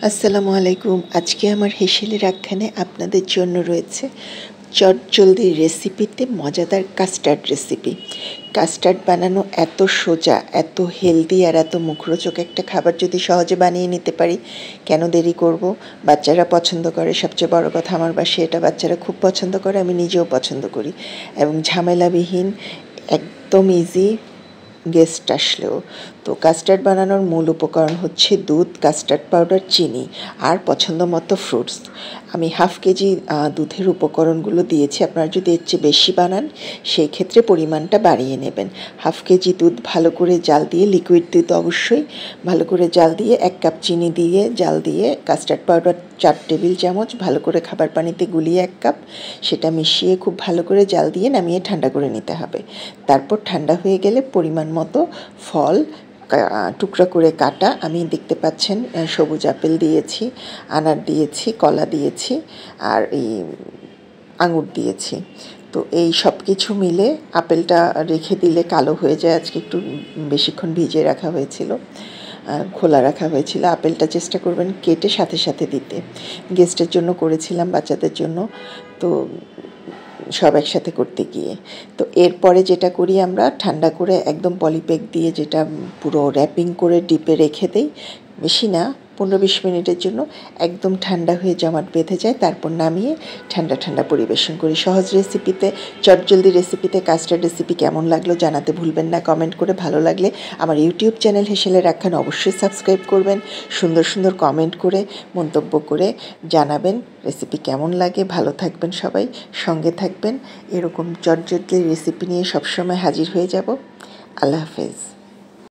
আসসালামু আলাইকুম। আজকে আমার হেসেলের আখ্যানে আপনাদের জন্য রয়েছে চটজলদি রেসিপিতে মজাদার কাস্টার্ড রেসিপি। কাস্টার্ড বানানো এত সোজা, এত হেলদি আর এত মুখরোচক একটা খাবার যদি সহজে বানিয়ে নিতে পারি, কেন দেরি করব? বাচ্চারা পছন্দ করে, সবচেয়ে বড় কথা আমার বাসায় এটা বাচ্চারা খুব পছন্দ করে, আমি নিজেও পছন্দ করি, এবং ঝামেলাবিহীন, একদম ইজি গেস্ট আসলেও। তো কাস্টার্ড বানানোর মূল উপকরণ হচ্ছে দুধ, কাস্টার্ড পাউডার, চিনি আর পছন্দ মতো ফ্রুটস। আমি হাফ কেজি দুধের উপকরণগুলো দিয়েছি। আপনারা যদি এর চেয়ে বেশি বানান সেই ক্ষেত্রে পরিমাণটা বাড়িয়ে নেবেন। হাফ কেজি দুধ ভালো করে জাল দিয়ে, লিকুইড দুধ অবশ্যই, ভালো করে জাল দিয়ে 1 কাপ চিনি দিয়ে জাল দিয়ে কাস্টার্ড পাউডার 4 টেবিল চামচ ভালো করে খাবার পানিতে গুলিয়ে 1 কাপ, সেটা মিশিয়ে খুব ভালো করে জাল দিয়ে নামিয়ে ঠান্ডা করে নিতে হবে। তারপর ঠান্ডা হয়ে গেলে পরিমাণ মতো ফল টুকরা করে কাটা, আমি দেখতে পাচ্ছেন সবুজ আপেল দিয়েছি, আনার দিয়েছি, কলা দিয়েছি আর এই আঙুর দিয়েছি। তো এই সব কিছু মিলে, আপেলটা রেখে দিলে কালো হয়ে যায়, আজকে একটু বেশিক্ষণ ভিজিয়ে রাখা হয়েছিল, খোলা রাখা হয়েছিল। আপেলটা চেষ্টা করবেন কেটে সাথে সাথে দিতে। গেস্টের জন্য করেছিলাম, বাচ্চাদের জন্য, তো সব একসাথে করতে গিয়ে। তো এরপরে যেটা করি, আমরা ঠান্ডা করে একদম পলিপ্যাক দিয়ে, যেটা পুরো র্যাপিং করে ডিপে রেখে দেই, বেশি না, 15-20 মিনিটের জন্য, একদম ঠান্ডা হয়ে জমাট বেঁধে যায়। তারপর নামিয়ে ঠান্ডা ঠান্ডা পরিবেশন করি। সহজ রেসিপিতে, চটজলদি রেসিপিতে কাস্টার্ড রেসিপি কেমন লাগলো জানাতে ভুলবেন না কমেন্ট করে। ভালো লাগলে আমার ইউটিউব চ্যানেল হেসেলের আখ্যান অবশ্যই সাবস্ক্রাইব করবেন। সুন্দর সুন্দর কমেন্ট করে, মন্তব্য করে জানাবেন রেসিপি কেমন লাগে। ভালো থাকবেন সবাই, সঙ্গে থাকবেন। এরকম চটজলদি রেসিপি নিয়ে সবসময় হাজির হয়ে যাব। আল্লাহ হাফেজ।